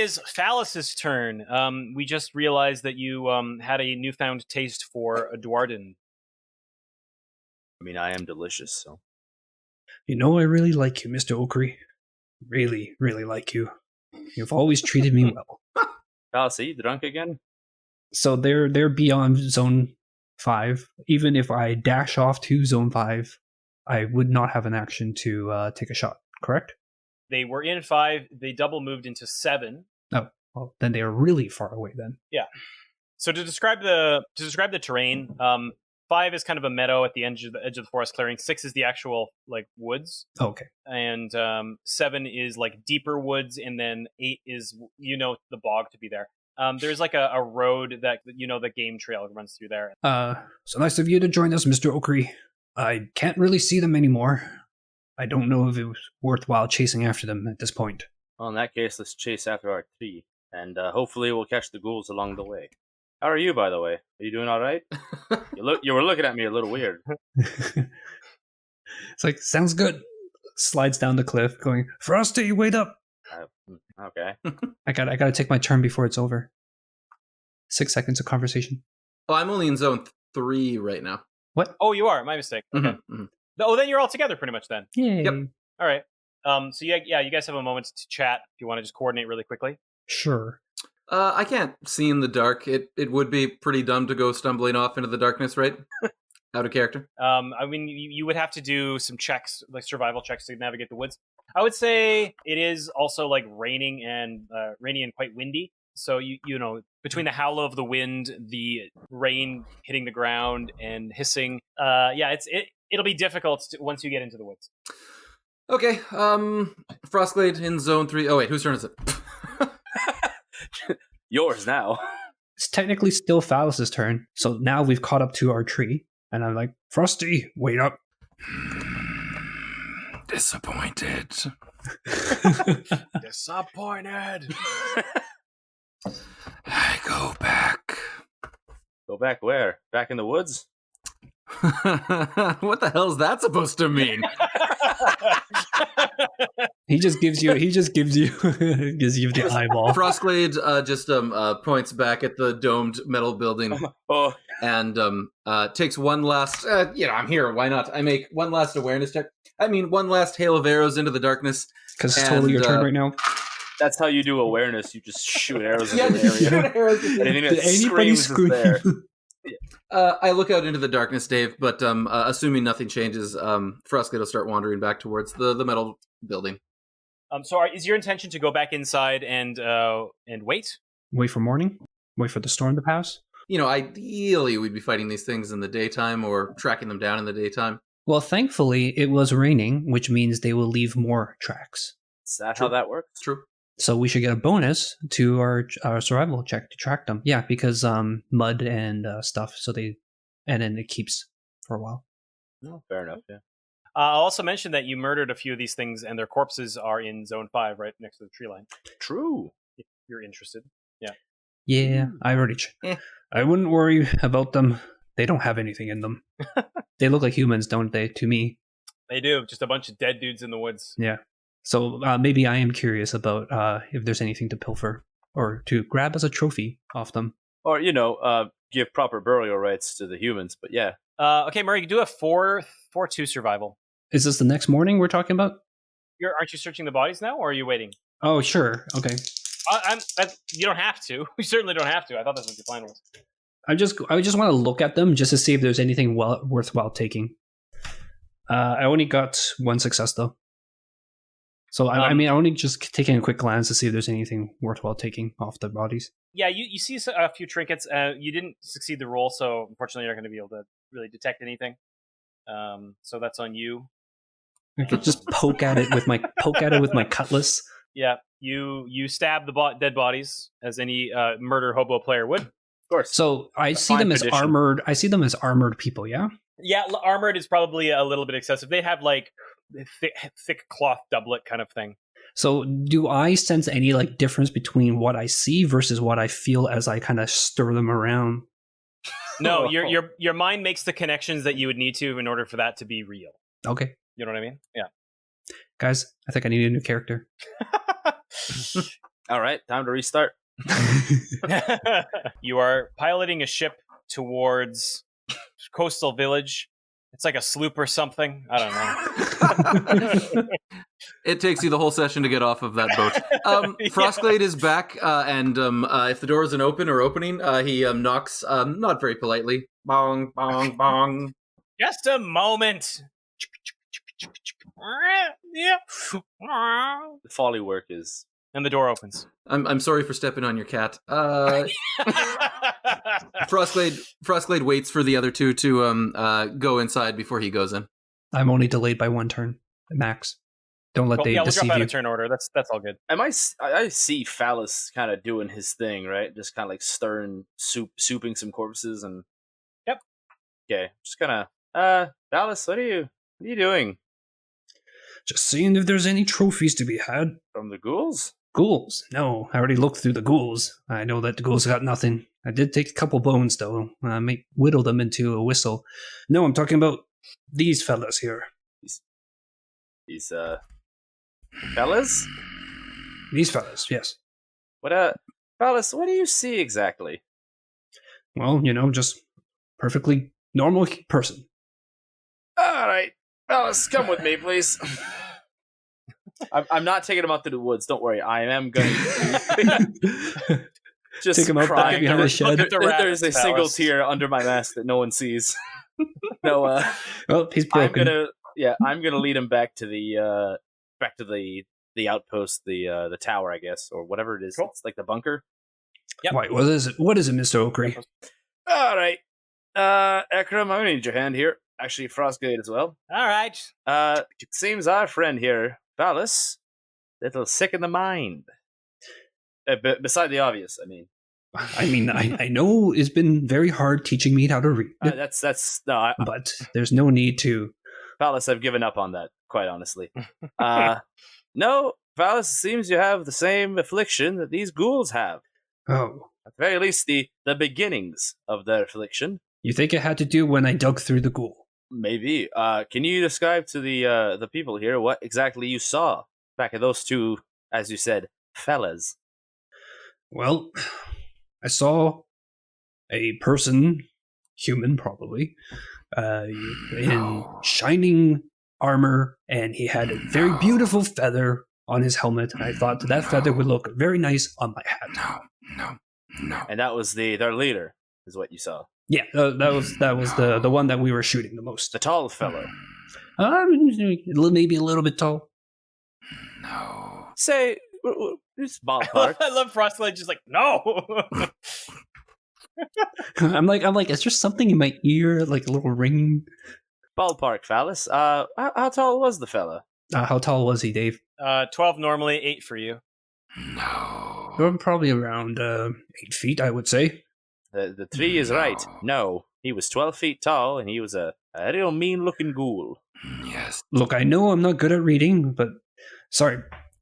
is Falas' turn. We just realized that you had a newfound taste for a Duardin. I mean, I am delicious, so. You know, I really like you, Mr. Okri. Really, really like you. You've always treated me well. Falas, are you drunk again? So they're beyond Zone 5. Even if I dash off to Zone 5, I would not have an action to take a shot, correct? They were in 5. They double moved into 7. Oh, well, then they are really far away then. Yeah. So to describe the terrain, 5 is kind of a meadow at the edge of the forest clearing. 6 is the actual like woods. Okay. And 7 is like deeper woods, and then 8 is the bog to be there. There's like a road that the game trail runs through there. So nice of you to join us, Mr. Okri. I can't really see them anymore. I don't know if it was worthwhile chasing after them at this point. Well, in that case, let's chase after our tree, and hopefully we'll catch the ghouls along the way. How are you, by the way? Are you doing all right? You were looking at me a little weird. It's like, sounds good. Slides down the cliff, going, Frosty, wait up. Okay. I gotta take my turn before it's over. 6 seconds of conversation. Oh, I'm only in zone 3 right now. What? Oh, you are. My mistake. Okay. Mm-hmm. Oh, then you're all together pretty much then. Yay. Yep. All right. So yeah, you guys have a moment to chat if you want to just coordinate really quickly. Sure. I can't see in the dark. It would be pretty dumb to go stumbling off into the darkness, right? Out of character. I mean, you would have to do some checks, like survival checks, to navigate the woods. I would say it is also like raining and quite windy. So you know, between the howl of the wind, the rain hitting the ground, and hissing, it'll be difficult once you get into the woods. Okay. Frostglade in zone 3. Oh wait, whose turn is it? Yours now. It's technically still Falas' turn, so now we've caught up to our tree, and I'm like, Frosty, wait up. Disappointed. Disappointed. I go back. Go back where? Back in the woods? What the hell is that supposed to mean? He just gives you the eyeball. Frostglade just points back at the domed metal building and takes one last I'm here, why not? I make one last awareness check. I mean one last hail of arrows into the darkness. Because it's totally your turn right now. That's how you do awareness. You just shoot arrows into the area. Shoot arrows. Anything that Did anybody screams is there. I look out into the darkness, Dave, but assuming nothing changes, Frostglade will start wandering back towards the metal building. So is your intention to go back inside and wait? Wait for morning? Wait for the storm to pass? You know, ideally we'd be fighting these things in the daytime or tracking them down in the daytime. Well, thankfully, it was raining, which means they will leave more tracks. Is that how that works? True. So we should get a bonus to our survival check to track them. Yeah, because mud and stuff. And then it keeps for a while. No, fair enough. Yeah. I'll also mention that you murdered a few of these things, and their corpses are in Zone 5, right next to the tree line. True. If you're interested. Yeah. Yeah, I already. I wouldn't worry about them. They don't have anything in them. They look like humans, don't they? To me. They do. Just a bunch of dead dudes in the woods. Yeah. So maybe I am curious about if there's anything to pilfer or to grab as a trophy off them. Or, give proper burial rights to the humans, but yeah. Okay, Murray, you do a 4-2 survival. Is this the next morning we're talking about? Aren't you searching the bodies now, or are you waiting? Oh, sure. Okay. You don't have to. You certainly don't have to. I thought that's what your plan was. I just want to look at them just to see if there's anything worthwhile taking. I only got one success, though. So, I mean, I only just taking a quick glance to see if there's anything worthwhile taking off the bodies. Yeah, you see a few trinkets. You didn't succeed the roll, so unfortunately you're not going to be able to really detect anything. So that's on you. I could just poke at it with my cutlass. Yeah, you stab the dead bodies as any murder hobo player would. Of course. So I see them as armored. I see them as armored people. Yeah. Yeah, armored is probably a little bit excessive. They have like thick cloth doublet kind of thing. So do I sense any like difference between what I see versus what I feel as I kind of stir them around? No, your mind makes the connections that you would need to in order for that to be real. Okay. You know what I mean? Yeah. Guys, I think I need a new character. All right, time to restart. You are piloting a ship towards coastal village. It's like a sloop or something. I don't know. It takes you the whole session to get off of that boat. Frostglade is back, and if the door isn't open or opening, he knocks, not very politely. Bong, bong, bong. Just a moment. Yeah. The folly work is... And the door opens. I'm sorry for stepping on your cat. Frostglade waits for the other two to go inside before he goes in. I'm only delayed by 1 turn, max. Don't let Cool. they Yeah, we'll deceive drop out you. of turn order. That's all good. I see Falas kind of doing his thing, right? Just kind of like stirring, souping some corpses and... Yep. Okay, just kind of... Falas, what are you doing? Just seeing if there's any trophies to be had. From the ghouls? Ghouls? No, I already looked through the ghouls. I know that the ghouls got nothing. I did take a couple bones, though. I may whittle them into a whistle. No, I'm talking about these fellas here. These, fellas? These fellas, yes. Falas, what do you see exactly? Well, just perfectly normal person. All right, Falas, come with me, please. I'm not taking him out to the woods. Don't worry. I am going to just take him out back behind the shed. There's a single tear under my mask that no one sees. No. Well, he's broken. I'm gonna lead him back to the outpost, the tower, I guess, or whatever it is. Cool. It's like the bunker. Yep. Wait, what is it, Mr. Okri? All right, Ekram, I'm gonna need your hand here. Actually, Frostglade as well. All right. It seems our friend here, Falas, little sick in the mind. Beside the obvious, I mean. I know it's been very hard teaching me how to read. But there's no need to. Falas, I've given up on that, quite honestly. No, Falas, it seems you have the same affliction that these ghouls have. Oh. At the very least, the beginnings of their affliction. You think it had to do when I dug through the ghoul? Maybe. Can you describe to the people here what exactly you saw back at those two, as you said, fellas? Well, I saw a person, human probably, in shining armor, and he had a very beautiful feather on his helmet, and I thought that feather would look very nice on my hat. No. And that was their leader, is what you saw. Yeah, that was the one that we were shooting the most. The tall fellow. Maybe a little bit tall. No. Say, it's ballpark. I love Frostglade just like, no! I'm like, is there something in my ear, like a little ring? Ballpark, Falas. How tall was the fella? How tall was he, Dave? 12 normally, 8 for you. No. Probably around 8 feet, I would say. The 3 is right. No. He was 12 feet tall, and he was a real mean-looking ghoul. Yes. Look, I know I'm not good at reading, but... Sorry,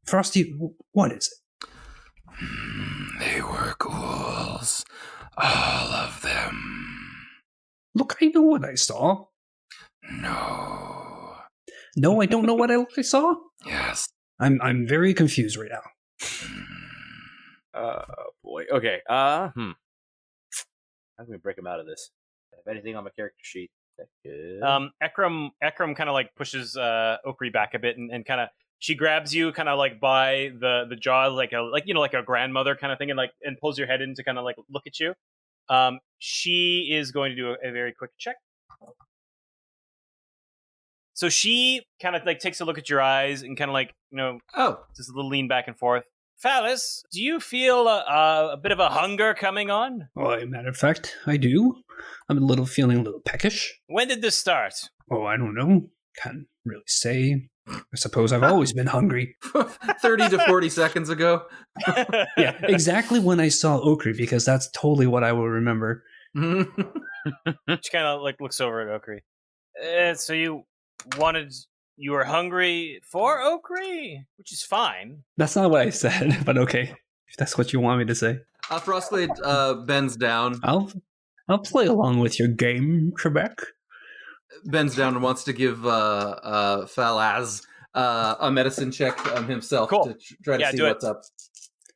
Frosty, what is it? They were ghouls. All of them. Look, I know what I saw. No. No, I don't know what I saw? Yes. I'm very confused right now. Oh, boy. Okay, How can we break him out of this? Have anything on my character sheet? Ekram kind of like pushes Okri back a bit and kind of she grabs you kind of like by the jaw like a grandmother kind of thing and pulls your head in to kind of like look at you. She is going to do a very quick check. So she kind of like takes a look at your eyes and kind of like just a little lean back and forth. Falas, do you feel a bit of a hunger coming on? Well, matter of fact, I do. I'm feeling a little peckish. When did this start? Oh, I don't know. Can't really say. I suppose I've always been hungry. 30 to 40 seconds ago. Yeah, exactly when I saw Okri, because that's totally what I will remember. She kind of like looks over at Okri. So you were hungry for Okri, which is fine. That's not what I said, but okay. If that's what you want me to say. Frostglade bends down. I'll play along with your game, Trebek. Bends down and wants to give Falas a medicine check himself cool. to try to see what's up.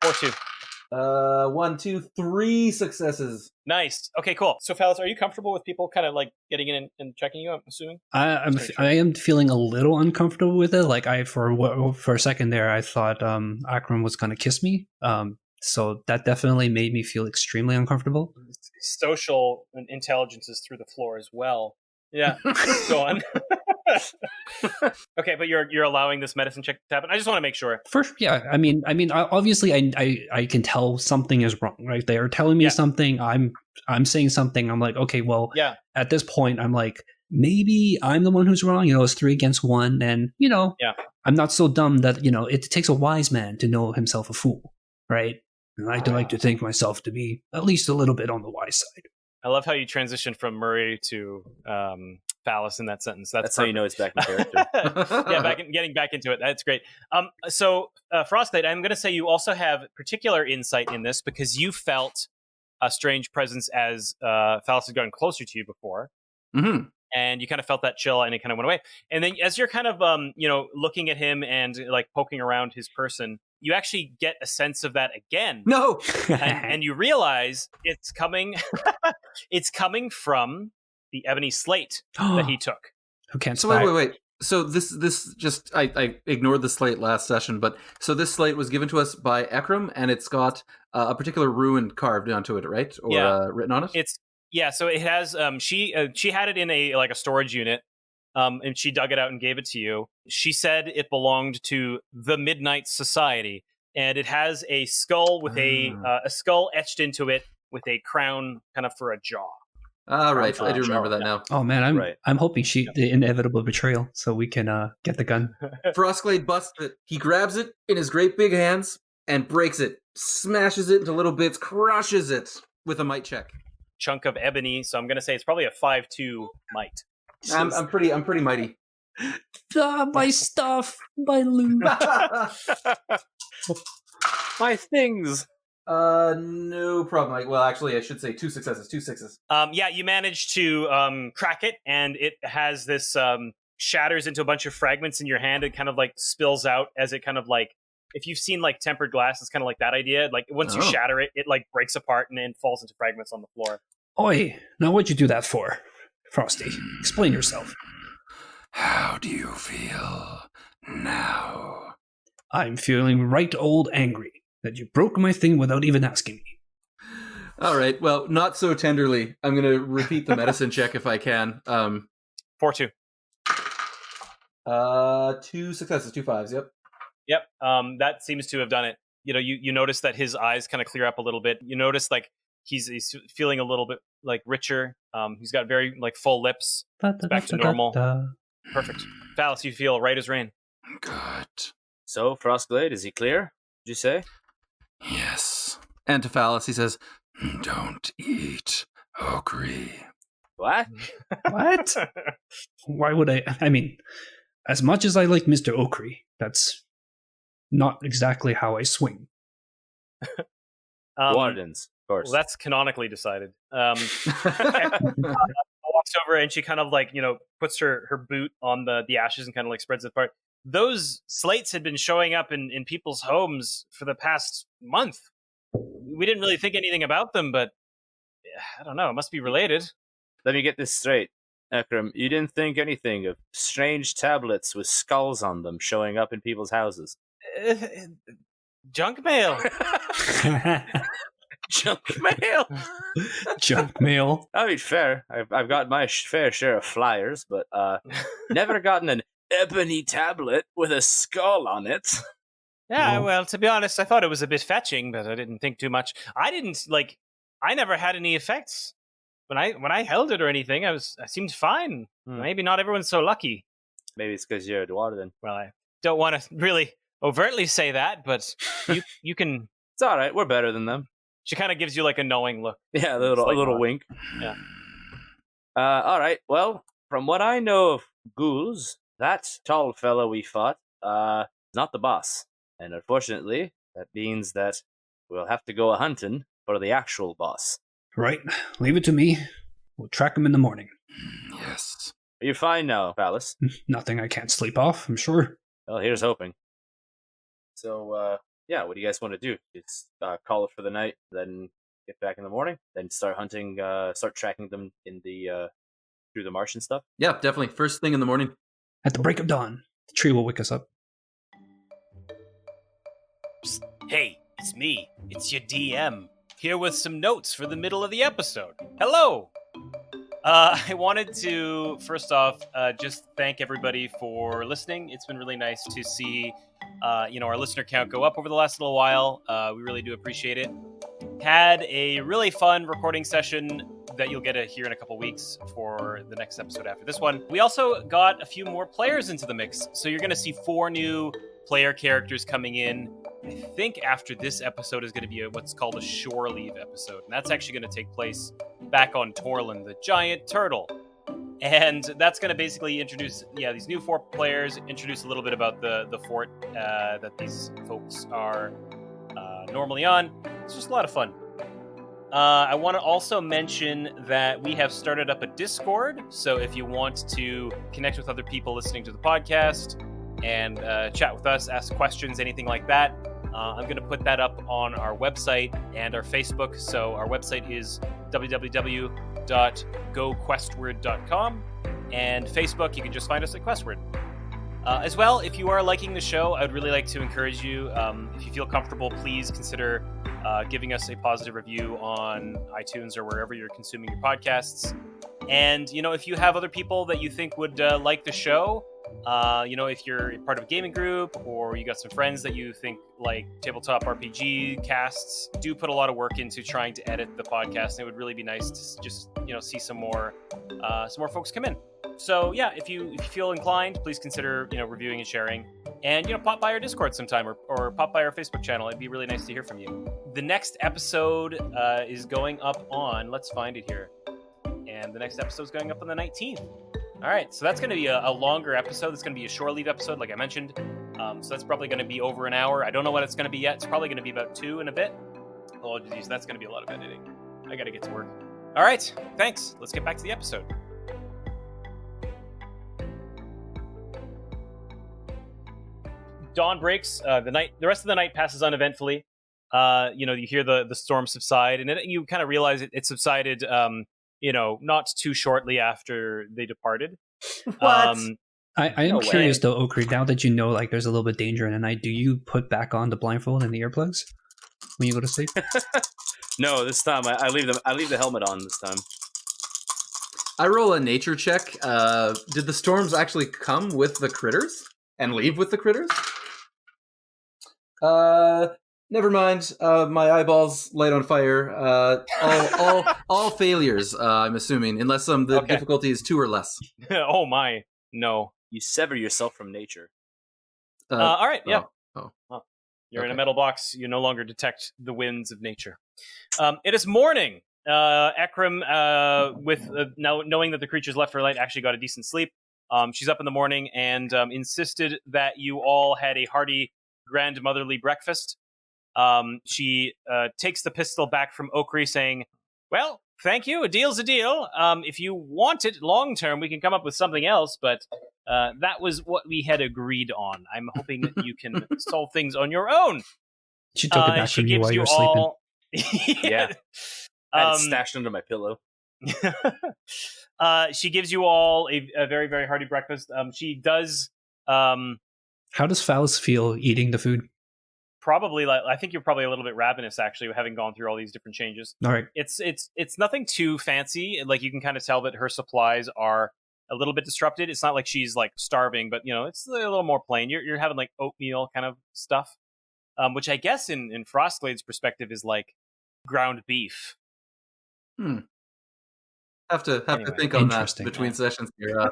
4-2. 1, 2, 3 successes. Nice. Okay, cool. So, Falas, are you comfortable with people kind of like getting in and checking you? I'm assuming. I am feeling a little uncomfortable with it. Like for a second there, I thought Akram was going to kiss me. So that definitely made me feel extremely uncomfortable. Social intelligence is through the floor as well. Yeah. Go on. Okay, but you're allowing this medicine check to happen. I just want to make sure. First, yeah. I mean, obviously, I can tell something is wrong, right? They are telling me something. I'm saying something. I'm like, okay, well, at this point, I'm like, maybe I'm the one who's wrong. It's 3 against 1, and I'm not so dumb that it takes a wise man to know himself a fool, right? And I like to think myself to be at least a little bit on the wise side. I love how you transitioned from Murray to Falas in that sentence. That's how you know it's back in character. Getting back into it. That's great. So, Frostglade, I'm going to say you also have particular insight in this because you felt a strange presence as Falas had gotten closer to you before. Mm-hmm. And you kind of felt that chill and it kind of went away. And then as you're kind of, looking at him and like poking around his person, you actually get a sense of that again. No! and you realize it's coming from the ebony slate that he took. Who can't So wait. So this just, I ignored the slate last session, but so this slate was given to us by Ekram and it's got a particular rune carved onto it, right? Or written on it? So it has. She had it in a storage unit, and she dug it out and gave it to you. She said it belonged to the Midnight Society, and it has a skull with a skull etched into it with a crown, kind of for a jaw. Right. I do remember that now. Oh man, I'm hoping the inevitable betrayal, so we can get the gun. Frostglade busts it. He grabs it in his great big hands and breaks it, smashes it into little bits, crushes it with a might check. Chunk of ebony, so I'm going to say it's probably a 5-2 might. I'm pretty mighty. My stuff, my loot, my things. No problem. Well, actually, I should say 2 successes, 2 6s. You managed to crack it, and it has this shatters into a bunch of fragments in your hand. It kind of like spills out as it kind of like, if you've seen like tempered glass, it's kind of like that idea. Like once you shatter it, it like breaks apart and then falls into fragments on the floor. Oi, now what'd you do that for? Frosty, explain yourself. How do you feel now? I'm feeling right old angry that you broke my thing without even asking me. All right, well, not so tenderly. I'm going to repeat the medicine check if I can. 4-2. 2 successes, 2 5s, yep. Yep, that seems to have done it. You notice that his eyes kind of clear up a little bit. You notice like he's feeling a little bit like richer. He's got very like full lips. It's back to normal. Perfect. Falas, you feel right as rain. Good. So, Frostglade, is he clear? Did you say? Yes. And to Falas, he says, "Don't eat Okri." What? What? Why would I? I mean, as much as I like Mr. Okri, that's not exactly how I swing. Wardens, of course. Well, that's canonically decided. Walks over and she kind of like, puts her boot on the ashes and kind of like spreads it apart. Those slates had been showing up in people's homes for the past month. We didn't really think anything about them, but I don't know. It must be related. Let me get this straight, Ekram. You didn't think anything of strange tablets with skulls on them showing up in people's houses? Junk mail. Junk mail. Junk mail. I mean, fair. I've got my fair share of flyers, but never gotten an ebony tablet with a skull on it. Yeah, well, to be honest, I thought it was a bit fetching, but I didn't think too much. I never had any effects when I held it or anything. I seemed fine. Maybe not everyone's so lucky. Maybe it's because you're a dwarf then. Well, I don't want to really overtly say that, but you can. It's all right. We're better than them. She kind of gives you like a knowing look. Yeah, a little wink. Yeah. All right. Well, from what I know of Ghouls, that tall fellow we fought is not the boss. And unfortunately, that means that we'll have to go a-hunting for the actual boss. Right. Leave it to me. We'll track him in the morning. Yes. Are you fine now, Falas? Nothing I can't sleep off, I'm sure. Well, here's hoping. So, yeah, what do you guys want to do? Just call it for the night, then get back in the morning, then start hunting, start tracking them in the through the marsh and stuff. Yeah, definitely. First thing in the morning. At the break of dawn, the tree will wake us up. Psst. Hey, it's me. It's your DM. Here with some notes for the middle of the episode. Hello! I wanted to, first off, just thank everybody for listening. It's been really nice to see, our listener count go up over the last little while. We really do appreciate it. Had a really fun recording session that you'll get to hear in a couple weeks for the next episode after this one. We also got a few more players into the mix, so you're going to see 4 new player characters coming in. I think after this episode is going to be what's called a shore leave episode, and that's actually going to take place back on Torlin, the giant turtle. And that's going to basically introduce, these new 4 players, introduce a little bit about the fort that these folks are normally on. It's just a lot of fun. I want to also mention that we have started up a Discord, so if you want to connect with other people listening to the podcast and chat with us, ask questions, anything like that, I'm going to put that up on our website and our Facebook. So our website is www.goquestward.com, and Facebook, you can just find us at Questward. As well, if you are liking the show, I would really like to encourage you, if you feel comfortable, please consider giving us a positive review on iTunes or wherever you're consuming your podcasts. And, if you have other people that you think would like the show, if you're part of a gaming group or you got some friends that you think like tabletop RPG casts, do put a lot of work into trying to edit the podcast. And it would really be nice to just, see some more folks come in. So yeah, if you feel inclined, please consider, reviewing and sharing, and, pop by our Discord sometime or pop by our Facebook channel. It'd be really nice to hear from you. The next episode is going up on, let's find it here. And the next episode is going up on the 19th. All right, so that's going to be a longer episode. It's going to be a shore leave episode, like I mentioned. So that's probably going to be over an hour. I don't know what it's going to be yet. It's probably going to be about 2 and a bit. Oh, geez, that's going to be a lot of editing. I got to get to work. All right, thanks. Let's get back to the episode. Dawn breaks. The rest of the night passes uneventfully. You hear the storm subside, and you kind of realize it subsided. Not too shortly after they departed. What? I am curious though, Okri, now that you know like there's a little bit of danger in the night, do you put back on the blindfold and the earplugs when you go to sleep? No, this time I leave the helmet on this time. I roll a nature check. Did the storms actually come with the critters and leave with the critters? Never mind. My eyeballs light on fire. All failures. I'm assuming, unless the difficulty is 2 or less. Oh my, no! You sever yourself from nature. All right, yeah. Oh. Well, you're in a metal box. You no longer detect the winds of nature. It is morning. Ekram, with now knowing that the creatures left for light, actually got a decent sleep. She's up in the morning and insisted that you all had a hearty grandmotherly breakfast. She takes the pistol back from Okri, saying, "Well, thank you. A deal's a deal. If you want it long term, we can come up with something else, but that was what we had agreed on. I'm hoping that you can solve things on your own." She took it back from you while you were sleeping. Yeah. I had it stashed under my pillow. She gives you all a very, very hearty breakfast. She does... How does Falas feel eating the food? Probably, I think you're probably a little bit ravenous, actually, having gone through all these different changes. All right. It's nothing too fancy. Like, you can kind of tell that her supplies are a little bit disrupted. It's not like she's, like, starving, but, it's a little more plain. You're having, like, oatmeal kind of stuff, which I guess in Frostglade's perspective is, like, ground beef. Have to think on that between sessions here.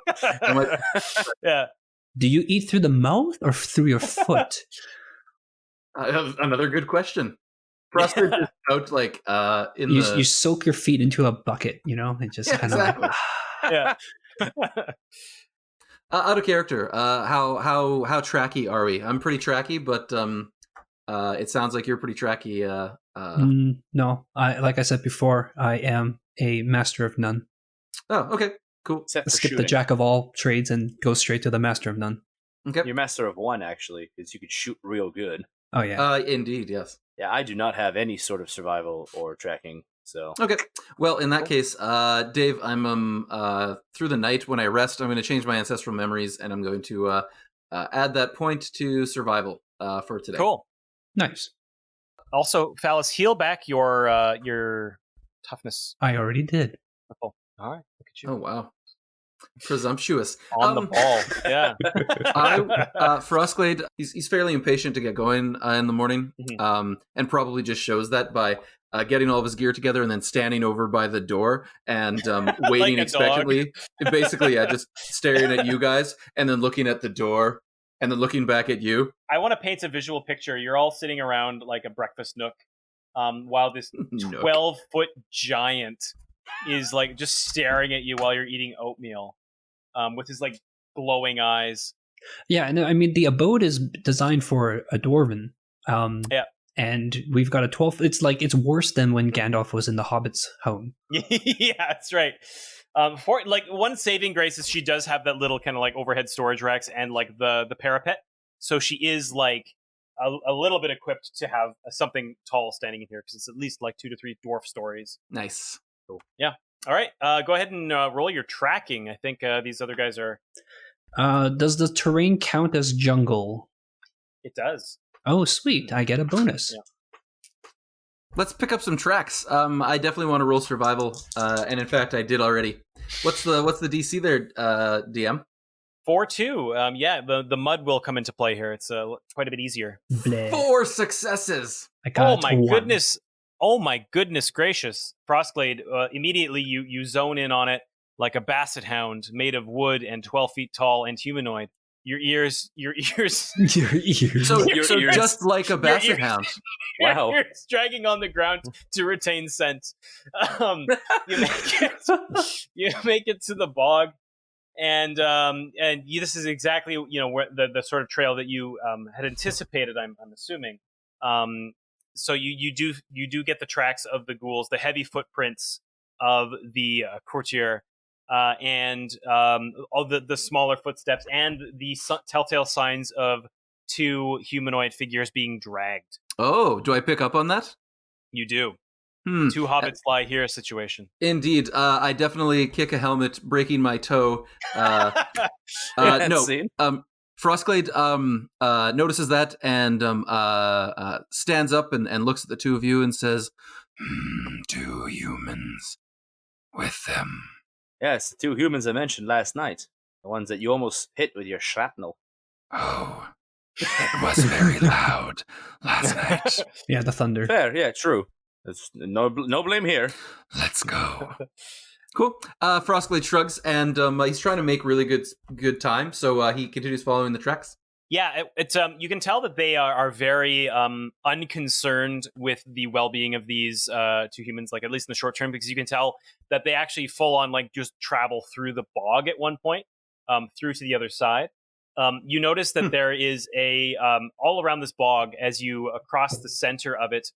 Yeah. Do you eat through the mouth or through your foot? Another good question. Frostglade is out like you soak your feet into a bucket, and just kind of exactly. Yeah. Out of character. How tracky are we? I'm pretty tracky, but it sounds like you're pretty tracky. No, like I said before, I am a master of none. Oh, okay, cool. Skip the jack of all trades and go straight to the master of none. Okay, you're master of one actually, because you could shoot real good. Oh yeah. Indeed, yes. Yeah, I do not have any sort of survival or tracking, so... Okay. Well, in that case, Dave, I'm through the night when I rest, I'm going to change my ancestral memories, and I'm going to add that point to survival for today. Cool. Nice. Also, Falas, heal back your toughness. I already did. All right, look at you. Oh wow, presumptuous. On the ball. Yeah. Frostglade, he's fairly impatient to get going in the morning, and probably just shows that by getting all of his gear together and then standing over by the door and waiting Like a expectantly. Basically, just staring at you guys and then looking at the door and then looking back at you. I want to paint a visual picture. You're all sitting around like a breakfast nook, while this 12-foot giant is like just staring at you while you're eating oatmeal, with his like glowing eyes. Yeah, and I mean the abode is designed for a dwarven. Yeah. And we've got a 12. It's worse than when Gandalf was in the Hobbit's home. Yeah, that's right. For like one saving grace is she does have that little kind of like overhead storage racks and like the parapet, so she is like a little bit equipped to have something tall standing in here because it's at least like 2 to 3 dwarf stories. Nice. Cool. Yeah. All right. Go ahead and roll your tracking. I think these other guys are. Does the terrain count as jungle? It does. Oh, sweet! I get a bonus. Yeah. Let's pick up some tracks. I definitely want to roll survival, and in fact, I did already. What's the DC there, DM? 4-2. Yeah, the mud will come into play here. It's quite a bit easier. Bleh. 4 successes. I got Oh my 1. goodness! Oh my goodness gracious! Frostglade, immediately you zone in on it like a basset hound made of wood and 12 feet tall and humanoid. Your ears. Your ears. So Your ears. just like a basset hound. Wow. Your ears dragging on the ground to retain scent. You make it to the bog, and this is exactly where the sort of trail that you had anticipated. I'm assuming. So you do get the tracks of the ghouls, the heavy footprints of the courtier. And all the smaller footsteps and the telltale signs of 2 humanoid figures being dragged. Oh, do I pick up on that? You do. 2 hobbits lie here situation. Indeed. I definitely kick a helmet, breaking my toe. Scene. Frostglade notices that and stands up and looks at the 2 of you and says, 2 humans. With them. Yes, the 2 humans I mentioned last night. The ones that you almost hit with your shrapnel. Oh, it was very loud last night. Yeah, the thunder. Fair, yeah, true. There's no blame here. Let's go. cool. Frostglade shrugs and he's trying to make really good time, so he continues following the tracks. Yeah, it's you can tell that they are very unconcerned with the well-being of these 2 humans, like at least in the short term, because you can tell that they actually full on like just travel through the bog at one point, through to the other side. You notice that there is a all around this bog as you across the center of it.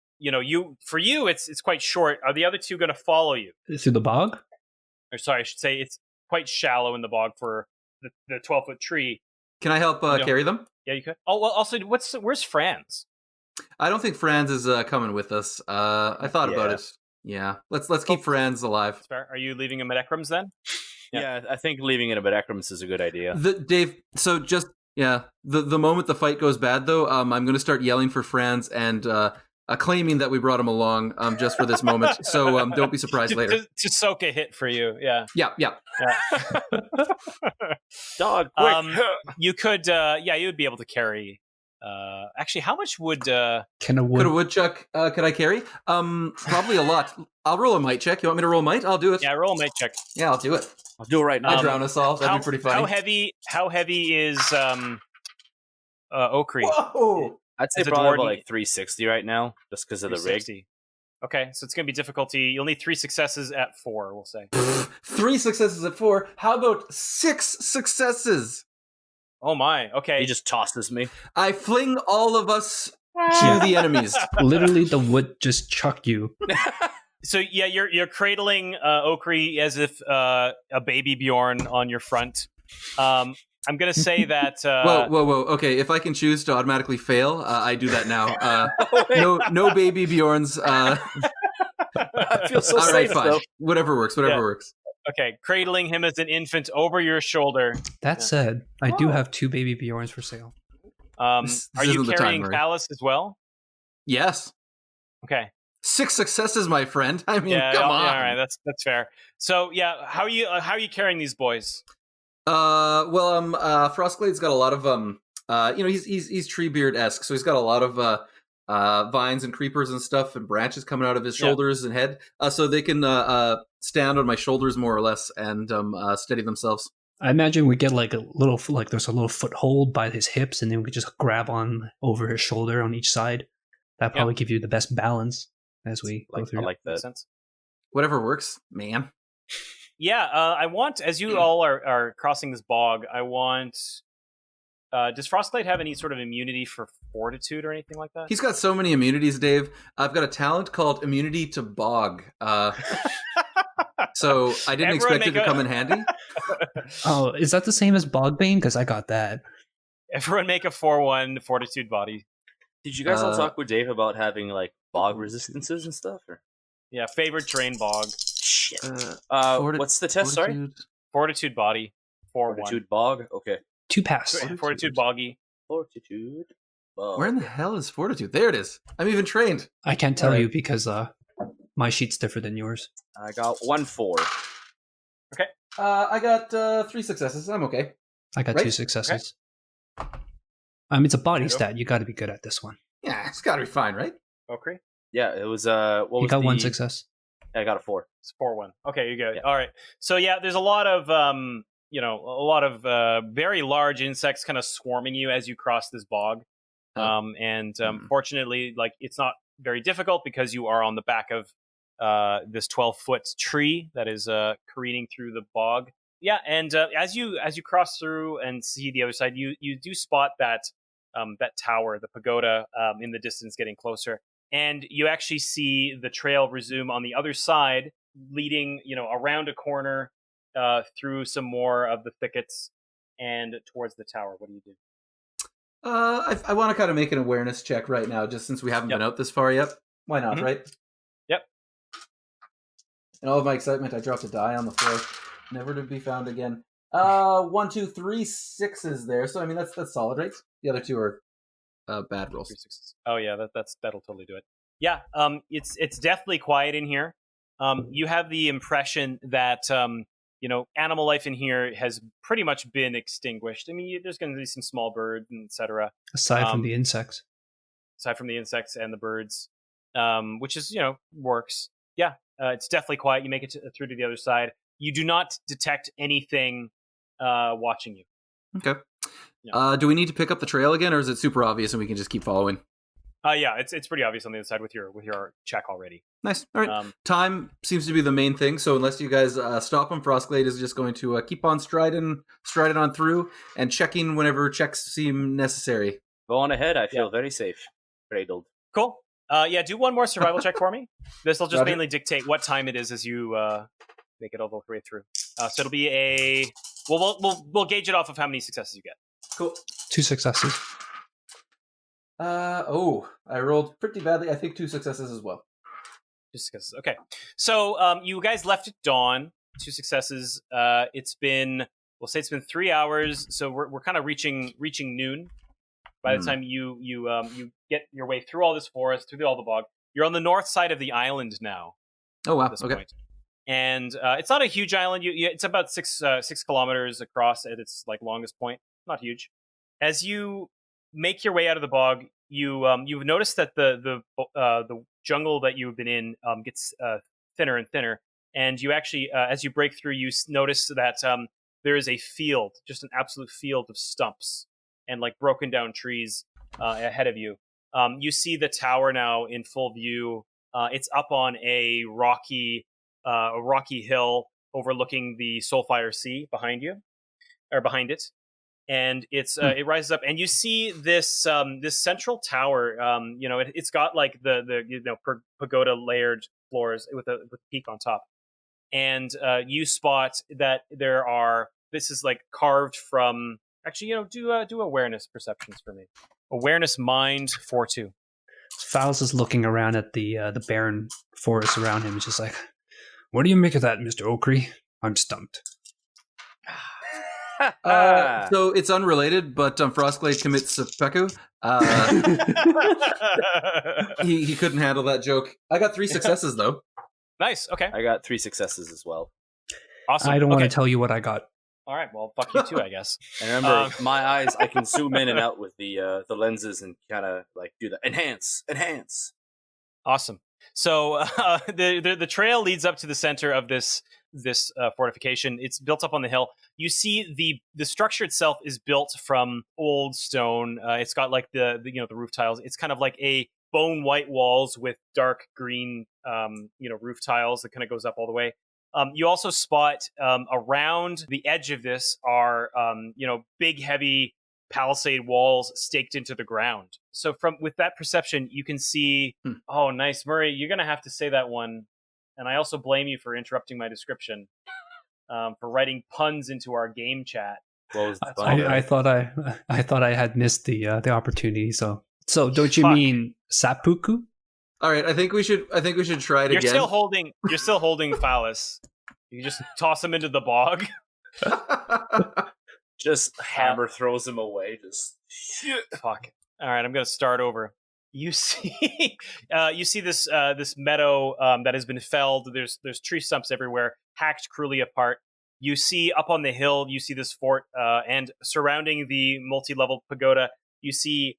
For you it's quite short. Are the other 2 going to follow you Through the bog? Or sorry, I should say it's quite shallow in the bog for the 12-foot tree. Can I help carry them? Yeah, you could. Oh well. Also, where's Franz? I don't think Franz is coming with us. I thought about it. Yeah, let's keep Franz alive. That's fair. Are you leaving him at Ekrum's then? Yeah, I think leaving it at Ekrum's is a good idea. Dave. So just the moment the fight goes bad, though, I'm going to start yelling for Franz and claiming that we brought him along just for this moment. So don't be surprised later. To soak a hit for you. Yeah. Yeah. Dog, quick. You could. You would be able to carry. Actually, how much would? Can a Could a woodchuck? Could I carry? Probably a lot. I'll roll a might check. You want me to roll might? I'll do it. Yeah, roll a might check. Yeah, I'll do it. I'll do it right now. I'll drown us all. That'd be pretty funny. How heavy is Okri? Whoa! I'd say As a probably dwarven- about like 360 right now, just because of the rig. 360. Okay, so it's going to be difficulty. You'll need 3 successes at 4, we'll say. 3 successes at 4. How about 6 successes? Oh my, okay. He just tosses me. I fling all of us to the enemies. Literally, the wood just chucked you. So yeah, you're cradling Okri as if a baby Bjorn on your front. I'm gonna say that. Whoa. Okay, if I can choose to automatically fail, I do that now. No baby Bjorns. I feel so all right, safe, fine. though. Whatever works. Okay, cradling him as an infant over your shoulder. That said, I do have 2 baby Bjorns for sale. This Are you isn't the time, carrying Murray. Falas as well? Yes. Okay. 6 successes, my friend. I mean, come on. Yeah, all right, that's fair. So yeah, how are you carrying these boys? Frostglade's got a lot of he's Treebeard-esque, so he's got a lot of vines and creepers and stuff and branches coming out of his shoulders and head, so they can stand on my shoulders more or less and steady themselves. I imagine we get like there's a little foothold by his hips, and then we could just grab on over his shoulder on each side. That probably give you the best balance as we go through. I like that. Makes sense. Whatever works, man. Yeah, I want, as you all are crossing this bog, I want. Does Frostglade have any sort of immunity for fortitude or anything like that? He's got so many immunities, Dave. I've got a talent called immunity to bog. So I didn't expect it to come in handy. Oh, is that the same as Bogbane? Because I got that. Everyone make a 4-1 fortitude body. Did you guys all talk with Dave about having like bog resistances and stuff? Or? Yeah, favorite terrain bog. Shit. What's the test? Sorry, fortitude body. 4-1. Fortitude bog. Okay. 2 pass. Fortitude boggy. Fortitude. Bog. Where in the hell is fortitude? There it is. I'm even trained. I can't tell you because my sheet's different than yours. I got 1-4. Okay. I got 3 successes. I'm okay. I got 2 successes. It's a body stat. You got to be good at this one. Yeah, it's got to be fine, right? Okri? Yeah, it was. What was you got 1 success. I got a 4. It's 4-1. Okay, you're good. Yeah. All right. So yeah, there's a lot of very large insects kind of swarming you as you cross this bog. Fortunately, like it's not very difficult because you are on the back of this 12-foot tree that is careening through the bog. Yeah, and as you cross through and see the other side, you do spot that tower, the pagoda, in the distance, getting closer, and you actually see the trail resume on the other side, leading around a corner, through some more of the thickets and towards the tower. What do you do? I want to kind of make an awareness check right now, just since we haven't been out this far yet. Why not, right? Yep. In all of my excitement, I dropped a die on the floor, never to be found again. 1, 2, 3 6s there. So I mean that's solid, right? The other 2 are bad rolls. 3 6s. Oh yeah, that'll totally do it. Yeah. It's deathly quiet in here. You have the impression that animal life in here has pretty much been extinguished. I mean, there's going to be some small birds and etc. Aside from the insects. Aside from the insects and the birds, which is works. Yeah, it's definitely quiet. You make it through to the other side. You do not detect anything watching you. Okay. Yeah. Do we need to pick up the trail again, or is it super obvious and we can just keep following? Yeah, it's pretty obvious on the other side with your check already. Nice. All right. Time seems to be the main thing. So unless you guys stop him, Frostglade is just going to keep on striding on through and checking whenever checks seem necessary. Go on ahead. I feel very safe. Cradled. Cool. Do one more survival check for me. This will just mainly dictate what time it is as you make it all the way through. So it'll be we'll gauge it off of how many successes you get. Cool. 2 successes. I rolled pretty badly. I think 2 successes as well. 2 successes. Okay. So you guys left at dawn. 2 successes. It's been 3 hours. So we're kind of reaching noon. By the time you get your way through all this forest, through all the bog, you're on the north side of the island now. Oh wow! At this point. And it's not a huge island. It's about 6 kilometers across at its longest point. Not huge. As you make your way out of the bog, you've noticed that the jungle that you've been in gets thinner and thinner, and you actually as you break through, you notice that there is a field, just an absolute field of stumps and broken down trees ahead of you. You see the tower now in full view. It's up on a rocky hill overlooking the Soulfire Sea behind it. And it rises up, and you see this central tower. It's got the pagoda layered floors with a peak on top, and you spot that this is carved from Actually, do awareness perceptions for me. Awareness mind 4-2. Falas is looking around at the barren forest around him. He's just like, "What do you make of that, Mr. Okri? I'm stumped." So it's unrelated, but Frostglade commits seppuku. He couldn't handle that joke. I got 3 successes though. Nice. Okay. I got 3 successes as well. Awesome. I don't want Okay. to tell you what I got. All right. Well, fuck you too, I guess. And remember, my eyes, I can zoom in and out with the lenses and kind of like do the enhance. Awesome. So the trail leads up to the center of this fortification. It's built up on the hill. You see the structure itself is built from old stone. It's got like the roof tiles. It's kind of like a bone white walls with dark green roof tiles that kind of goes up all the way. You also spot around the edge of this are big heavy palisade walls staked into the ground. So with that perception, you can see. Oh, nice, Murray. You're gonna have to say that one. And I also blame you for interrupting my description, for writing puns into our game chat. What was the fun? I thought I had missed the opportunity. So don't you mean seppuku? All right, I think we should try it You're again. still holding Falas. You just toss him into the bog. Just hammer throws him away. Just Fuck. All right, I'm gonna start over. You see, this meadow that has been felled. There's tree stumps everywhere, hacked cruelly apart. You see up on the hill, you see this fort, and surrounding the multi-level pagoda, you see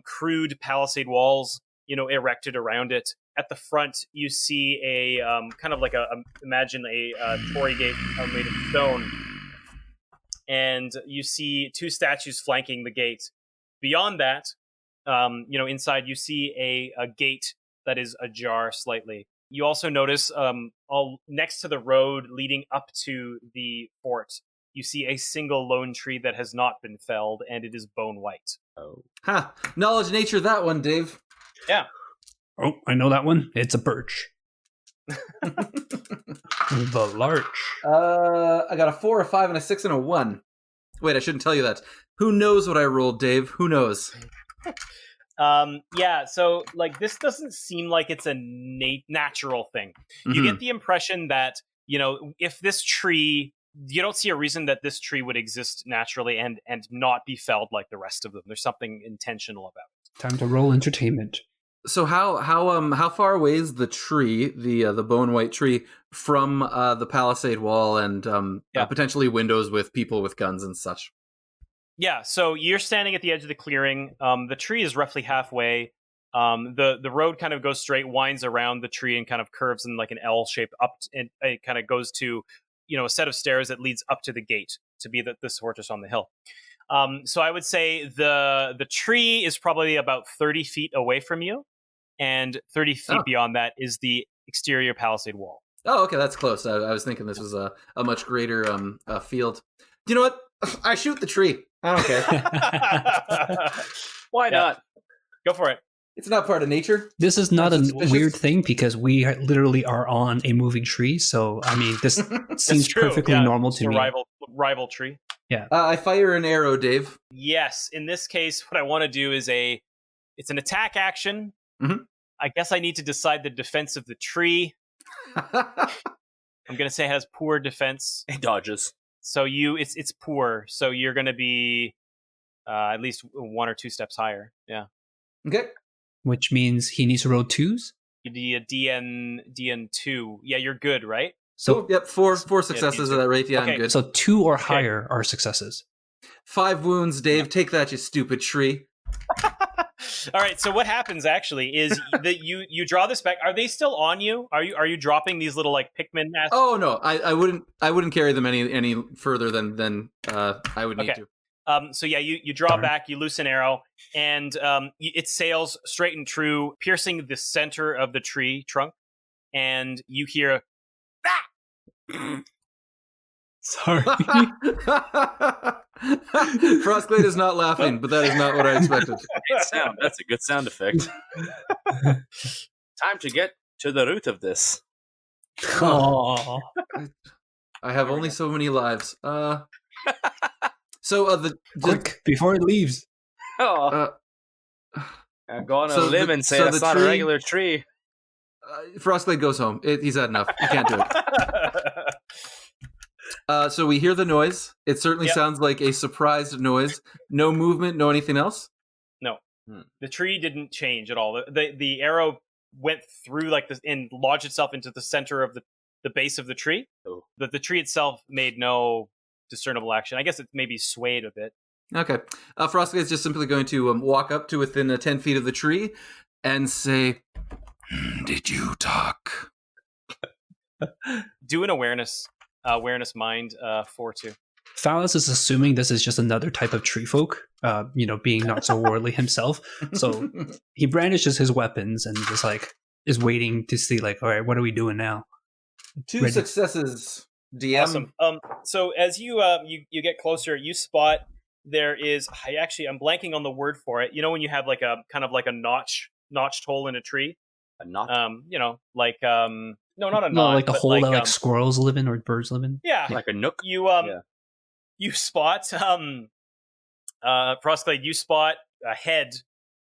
crude palisade walls, erected around it. At the front, you see a kind of like imagine a torii gate made of stone, and you see 2 statues flanking the gate. Beyond that, inside you see a gate that is ajar slightly. You also notice all next to the road leading up to the fort, you see a single lone tree that has not been felled, and it is bone white. oh, Knowledge nature that one, Dave. Yeah. Oh, I know that one. It's a birch. The larch. I got a 4, a 5, and a 6, and a 1. Wait, I shouldn't tell you that. Who knows what I rolled, Dave? Who knows? Yeah, so like this doesn't seem like it's a natural thing. You get the impression that, if this tree, you don't see a reason that this tree would exist naturally and not be felled like the rest of them. There's something intentional about it. Time to roll entertainment. So how far away is the tree, the bone white tree, from the palisade wall and potentially windows with people with guns and such? Yeah, so you're standing at the edge of the clearing. The tree is roughly halfway. The road kind of goes straight, winds around the tree, and kind of curves in like an L shape up, and it kind of goes to, a set of stairs that leads up to the gate to be this fortress on the hill. So I would say the tree is probably about 30 feet away from you, and 30 feet beyond that is the exterior palisade wall. Oh, okay, that's close. I was thinking this was a much greater field. You know what? I shoot the tree. I don't care. why not? Go for it. It's not part of nature. This is not a suspicious. weird thing because we literally are on a moving tree. So, I mean, this seems true, perfectly yeah. normal to It's me. a rival tree. I fire an arrow, Dave. Yes. In this case, what I want to do is it's an attack action. Mhm. I guess I need to decide the defense of the tree. I'm going to say it has poor defense. It dodges. So it's poor. So you're going to be at least 1 or 2 steps higher. Yeah. Okay. Which means he needs to roll 2s. You'd be a DN2. Yeah, you're good, right? So yep, four successes. Is that right? Yeah, Okay. I'm good. So 2 or higher are successes. 5 wounds, Dave. Take that, you stupid tree. All right. So what happens actually is that you draw this back. Are they still on you? Are you dropping these little like Pikmin masks? Oh no, I wouldn't carry them any further than I would need Okay. to. So yeah, you draw back, you loose an arrow, and it sails straight and true, piercing the center of the tree trunk, and you hear, "Ah!" Sorry. Frostglade is not laughing, but that is not what I expected. Great sound. That's a good sound effect. Time to get to the root of this. Oh. I have only so many lives. So Quick, before it leaves. Oh, I'm going on a limb and say that's not a regular tree. Frostglade goes home. He's had enough. He can't do it. So we hear the noise. It certainly sounds like a surprised noise. No movement, no anything else? No. The tree didn't change at all. The arrow went through like this and lodged itself into the center of the base of the tree. Oh. But the tree itself made no discernible action. I guess it maybe swayed a bit. Okay. Frostglade is just simply going to walk up to within 10 feet of the tree and say, Did you talk? Do an awareness mind 4-2. Falas is assuming this is just another type of tree folk, being not so worldly himself. So he brandishes his weapons and just like is waiting to see like, all right, what are we doing now? 2 successes, DM. Awesome. So as you get closer, you spot there is. I'm blanking on the word for it. You know when you have like a kind of like a notched hole in a tree. A notch. No, not a notch. No, like the hole like, that like squirrels live in or birds live in. Yeah, like a nook. You spot Frostglade. You spot a head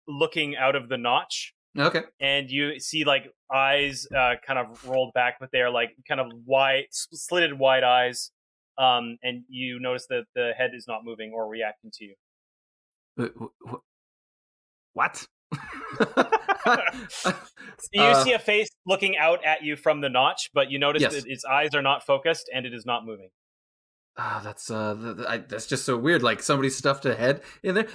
looking out of the notch. Okay. And you see like eyes kind of rolled back, but they're like kind of wide, slitted wide eyes. And you notice that the head is not moving or reacting to you. What? You see a face looking out at you from the notch, but you notice that its eyes are not focused and it is not moving. That's just so weird. Like somebody stuffed a head in there.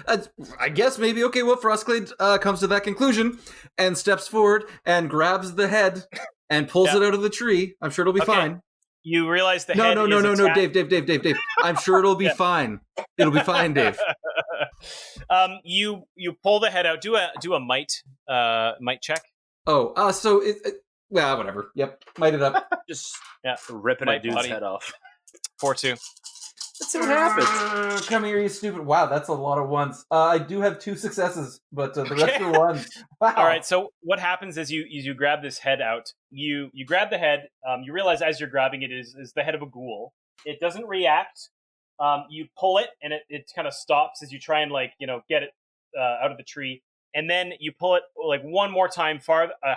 I guess maybe okay. Well, Frostglade comes to that conclusion and steps forward and grabs the head and pulls it out of the tree. I'm sure it'll be fine. You realize the head. No, Dave. I'm sure it'll be fine. It'll be fine, Dave. You pull the head out. Do a might check. Oh, so well, whatever. Yep, might it up. Just ripping a dude's head off. 4-2. Let's see what happens. Come here, you stupid. Wow, that's a lot of ones. I do have 2 successes, but the rest are ones. Wow. All right, so what happens is you grab this head out. You grab the head. You realize as you're grabbing it is the head of a ghoul. It doesn't react. You pull it, and it kind of stops as you try and get it out of the tree. And then you pull it like one more time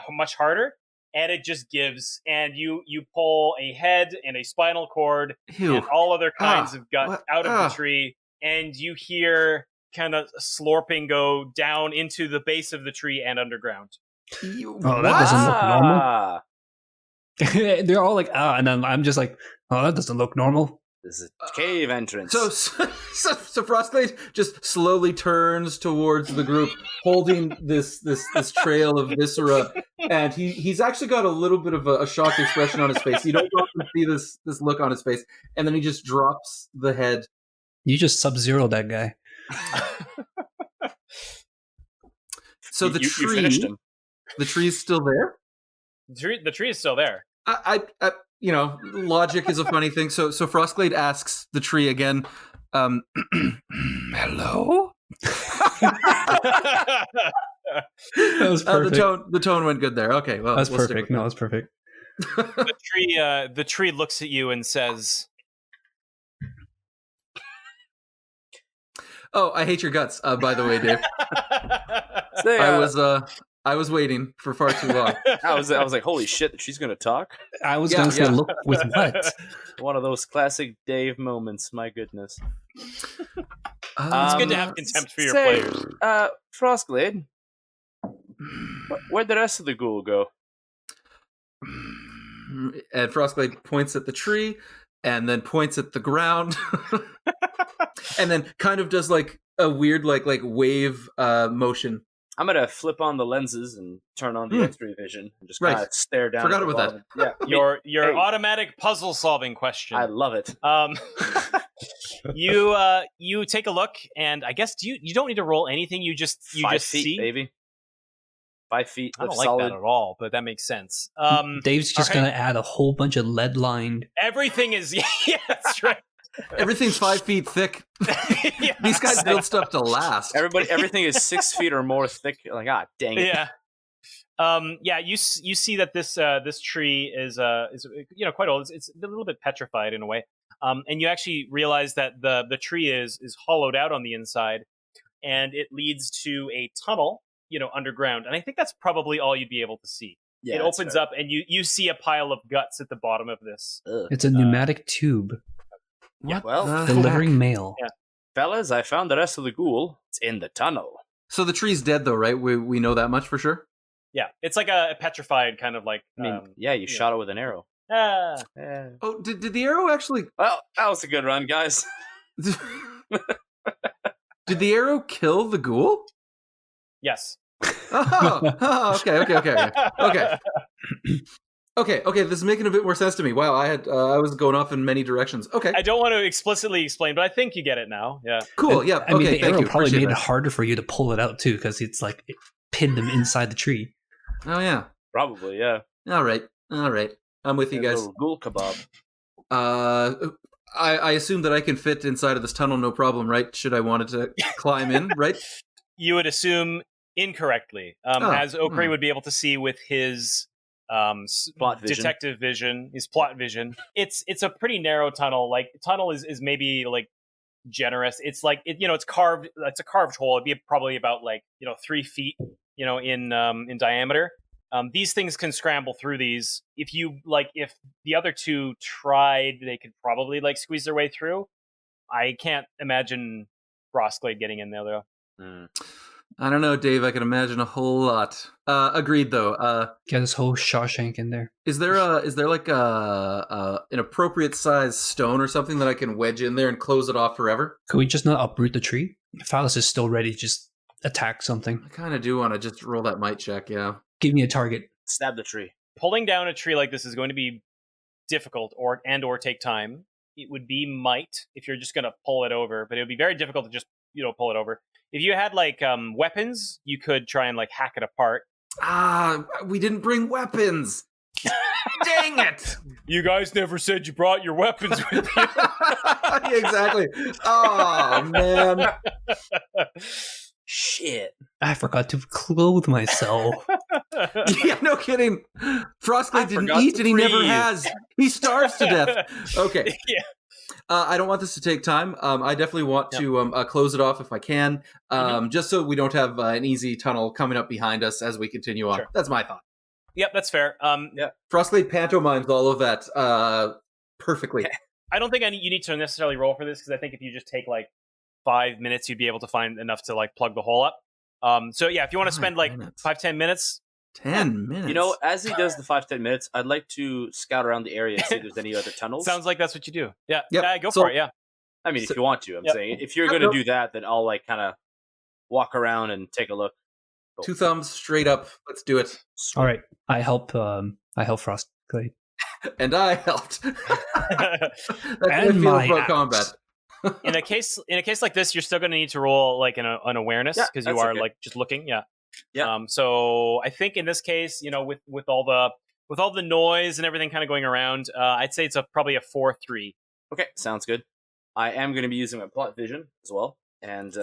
much harder. And it just gives, and you pull a head and a spinal cord and all other kinds of guts out of the tree, and you hear kind of slurping go down into the base of the tree and underground. That doesn't look normal. They're all like, and then I'm just like, that doesn't look normal. This is a cave entrance. So Frostglade just slowly turns towards the group, holding this trail of viscera, and he's actually got a little bit of a shocked expression on his face. You don't often see this look on his face, and then he just drops the head. You just Sub-Zero that guy. So the tree is still there. The tree is still there. I logic is a funny thing. So Frostglade asks the tree again, hello? That was perfect. The tone went good there. Okay, well, that's perfect. No, that's perfect. The tree looks at you and says, "Oh, I hate your guts." By the way, Dave, I was waiting for far too long. I was like, holy shit, she's gonna talk. I was gonna say, look with what? One of those classic Dave moments. My goodness. It's good to have contempt for your players. Frostglade, where'd the rest of the ghoul go? And Frostglade points at the tree, and then points at the ground, and then kind of does like a weird like wave motion. I'm gonna flip on the lenses and turn on the X-ray vision and just kind of stare down. Forgot about that. Yeah, your automatic puzzle solving question. I love it. You take a look, and I guess you don't need to roll anything. You just 5 feet, see, baby. 5 feet. I don't like that at all, but that makes sense. Dave's just gonna add a whole bunch of lead lined. Everything is that's right. Everything's 5 feet thick. These guys build stuff to last. Everything is 6 feet or more thick. Like, dang it. Yeah. You see that this tree is quite old. It's a little bit petrified in a way. and you actually realize that the tree is hollowed out on the inside, and it leads to a tunnel, underground. And I think that's probably all you'd be able to see. Yeah, it opens up, and you see a pile of guts at the bottom of this. Ugh. It's a pneumatic tube Yeah, well, delivering mail. Yeah. fellas, I found the rest of the ghoul. It's in the tunnel. So the tree's dead, though, right? We know that much for sure. Yeah, it's like a petrified kind of like. I mean, you shot it with an arrow. Ah. Oh, did the arrow actually? Well, that was a good run, guys. Did the arrow kill the ghoul? Yes. Okay. Okay, this is making a bit more sense to me. Wow, I was going off in many directions. Okay. I don't want to explicitly explain, but I think you get it now. Yeah. Cool, yeah. I mean, Okay, the thank arrow you. probably Appreciate made it that. harder for you to pull it out, too, because it's like it pinned him inside the tree. Oh, yeah. Probably, yeah. All right. I'm with you A guys. little ghoul kebab. I assume that I can fit inside of this tunnel, no problem, right? Should I wanted to climb in, right? You would assume incorrectly, as Okri would be able to see with his Plot vision. detective vision, his plot vision. It's a pretty narrow tunnel. Like tunnel is maybe like generous. It's like it's carved. It's a carved hole. It'd be probably about 3 feet, in diameter. These things can scramble through these. If the other two tried, they could probably squeeze their way through. I can't imagine Frostglade getting in there though. I don't know, Dave. I can imagine a whole lot. Agreed, though. Get this whole Shawshank in there. Is there like an appropriate size stone or something that I can wedge in there and close it off forever? Could we just not uproot the tree? Falas is still ready to just attack something. I kind of do want to just roll that might check. Yeah. Give me a target. Stab the tree. Pulling down a tree like this is going to be difficult or take time. It would be might if you're just going to pull it over, but it would be very difficult to just pull it over. If you had weapons, you could try and hack it apart. We didn't bring weapons. Dang it! You guys never said you brought your weapons with you. Yeah, exactly. Oh man. Shit. I forgot to clothe myself. Yeah, no kidding. Frostglade didn't eat, and he never has. He starves to death. Okay. Yeah. I don't want this to take time. I definitely want to close it off if I can, just so we don't have an easy tunnel coming up behind us as we continue on. Sure. That's my thought. Yep, that's fair. Frostglade pantomimes all of that perfectly. I don't think you need to necessarily roll for this, because I think if you just take 5 minutes, you'd be able to find enough to plug the hole up. So yeah, if you want to spend 5-10 minutes. 10 minutes. As he does the 5-10 minutes, I'd like to scout around the area and see if there's any other tunnels. Sounds like that's what you do. Yeah, Yep. yeah, go for it. Yeah. I mean, if you want to, I'm saying. If you're Yep, going to nope. do that, then I'll kind of walk around and take a look. Two thumbs straight up. Let's do it. All right, I help Frostglade. And I helped. That's what I And feel my about axe. combat. In a case like this, you're still going to need to roll an awareness, Yeah, because you that's are okay. just looking. Yeah. Yeah. So I think in this case, with all the noise and everything kind of going around, I'd say it's probably a 4-3. Okay, sounds good. I am going to be using my plot vision as well. And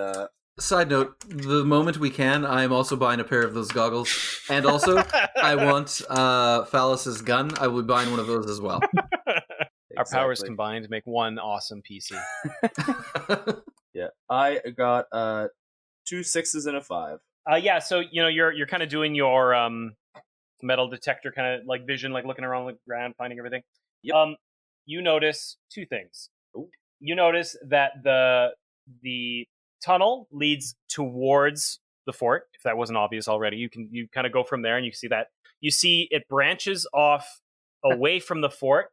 Side note, the moment we can, I'm also buying a pair of those goggles. And also, I want Falas's gun. I will be buying one of those as well. Our powers Exactly. combined make one awesome PC. Yeah, I got 2 6s and a 5. Yeah, so you're kind of doing your metal detector kind of vision, looking around the ground, finding everything. Yep. You notice 2 things. Ooh. You notice that the tunnel leads towards the fort. If that wasn't obvious already, you kind of go from there, and you see that it branches off away from the fort.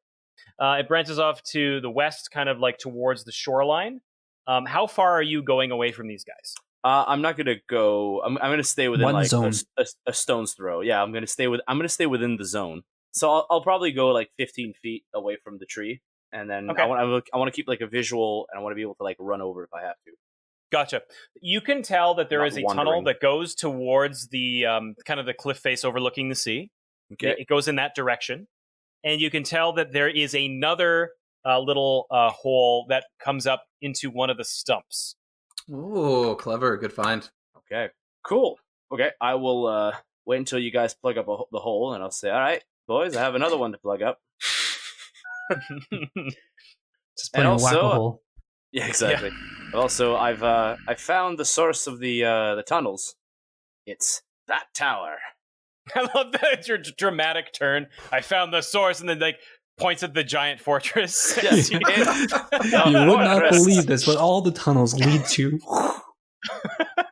It branches off to the west, kind of towards the shoreline. How far are you going away from these guys? I'm not gonna go. I'm gonna stay within One zone. a stone's throw. Yeah, I'm gonna stay within the zone. So I'll probably go 15 feet away from the tree, and then Okay. I want to keep a visual, and I want to be able to run over if I have to. Gotcha. You can tell that there Not is a wandering. tunnel that goes towards the kind of the cliff face overlooking the sea. Okay. It goes in that direction, and you can tell that there is another little hole that comes up into one of the stumps. Oh, clever. Good find. Okay. Cool. Okay. I will wait until you guys plug up the hole, and I'll say, "All right, boys, I have another one to plug up." Just playing also, whack-a-hole. Yeah, exactly. Also, I found the source of the tunnels. It's that tower. I love that your dramatic turn. I found the source, and then like points at the giant fortress. Yes, You would not believe this, but all the tunnels lead to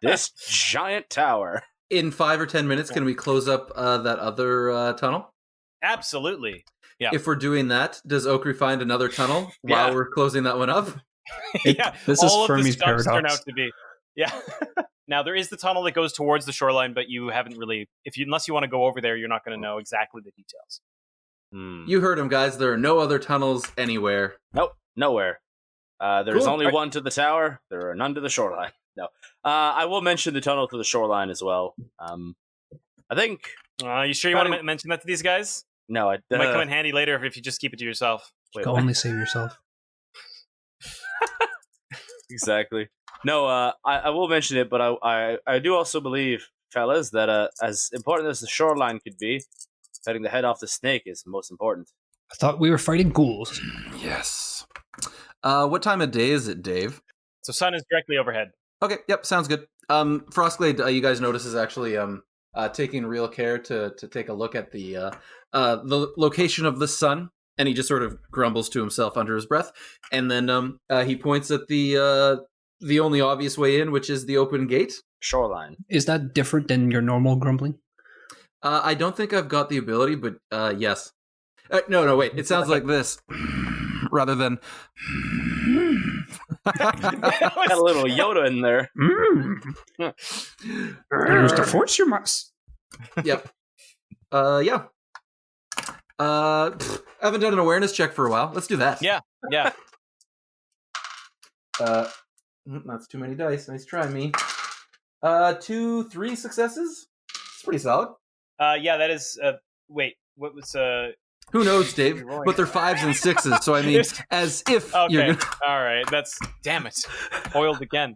this giant tower. In 5 or 10 minutes, can we close up that other tunnel? Absolutely. Yeah. If we're doing that, does Okri find another tunnel while we're closing that one up? Yeah. This is all of the Fermi's stumps turn paradox. out to be. Yeah. Now there is the tunnel that goes towards the shoreline, but you haven't really. Unless you want to go over there, you're not going to know exactly the details. You heard him, guys. There are no other tunnels anywhere. Nope, nowhere. There's Cool. only one to the tower. There are none to the shoreline. No. I will mention the tunnel to the shoreline as well. I think. You sure you want to mention that to these guys? No, It might come in handy later if you just keep it to yourself. you can only save yourself. Exactly. No, I will mention it, but I do also believe, fellas, that as important as the shoreline could be, cutting the head off the snake is most important. I thought we were fighting ghouls. Yes. What time of day is it, Dave? So sun is directly overhead. Okay, yep, sounds good. Frostglade, you guys notice, is actually taking real care to take a look at the location of the sun, and he just sort of grumbles to himself under his breath, and then he points at the only obvious way in, which is the open gate. Shoreline. Is that different than your normal grumbling? I don't think I've got the ability, but yes. No, wait. It sounds like this, rather than. Got a little Yoda in there. Use the force you must. Yep. Yeah. I haven't done an awareness check for a while. Let's do that. Yeah. That's too many dice. Nice try, me. 2, 3 successes. It's pretty solid. Yeah, that is. Wait, what was? Who knows, Dave? But they're 5s and 6s, so I mean, as if you're. Okay, all right. That's damn it, foiled again.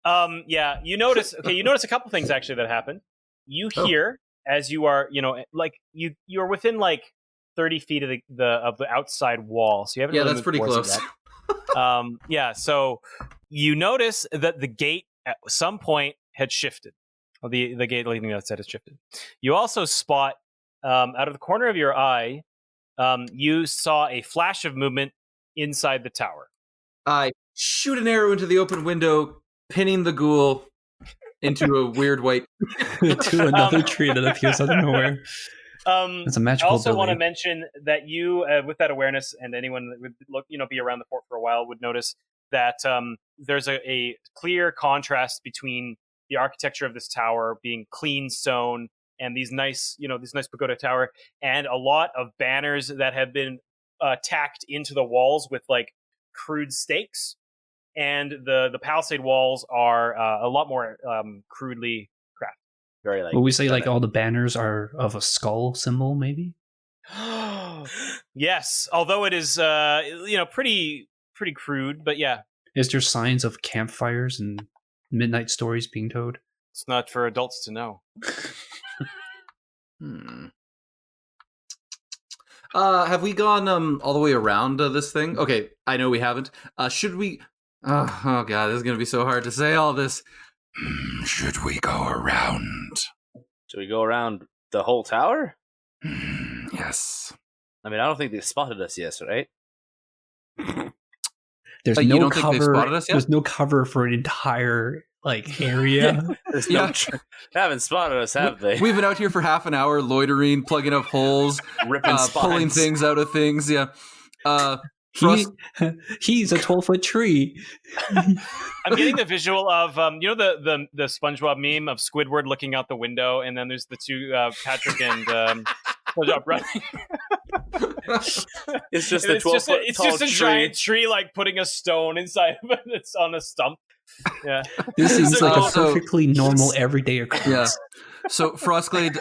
Yeah, you notice. Okay, you notice a couple things actually that happen. You hear as you are, like you're within like 30 feet of the outside wall, so you haven't. Yeah, really that's moved pretty towards close. it yet. Yeah, so you notice that the gate at some point had shifted. Well, the gate leading outside has shifted. You also spot out of the corner of your eye. You saw a flash of movement inside the tower. I shoot an arrow into the open window, pinning the ghoul into a weird white to another tree that appears out of nowhere. It's a magical I also want to ability. mention that you, with that awareness, and anyone that would be around the fort for a while would notice that there's a clear contrast between the architecture of this tower being clean stone and these nice pagoda tower, and a lot of banners that have been tacked into the walls with like crude stakes, and the palisade walls are a lot more crudely crafted. Very like. Will we say like all the banners are of a skull symbol, maybe? Yes, although it is pretty crude, but yeah, Is there signs of campfires and midnight stories being told? it's not for adults to know. Have we gone all the way around this thing? Okay, I know we haven't. Should we? Oh god, this is gonna be so hard to say all this. Should we go around? Should we go around the whole tower? Yes. I mean, I don't think they've spotted us yet, right? There's You no don't think they've cover. spotted us yet? There's no cover for an entire like area. There's Yeah. They haven't spotted us, have they? We've been out here for half an hour, loitering, plugging up holes, Ripping pulling spines. things out of things. Yeah. He's a 12-foot tree. I'm getting the visual of the SpongeBob meme of Squidward looking out the window, and then there's the two Patrick and SpongeBob running. It's just And a 12-foot it's tall just a tree. giant tree like putting a stone inside of it. It's on a stump. Yeah. This seems like a So- perfectly normal everyday occurrence. Yeah. So Frostglade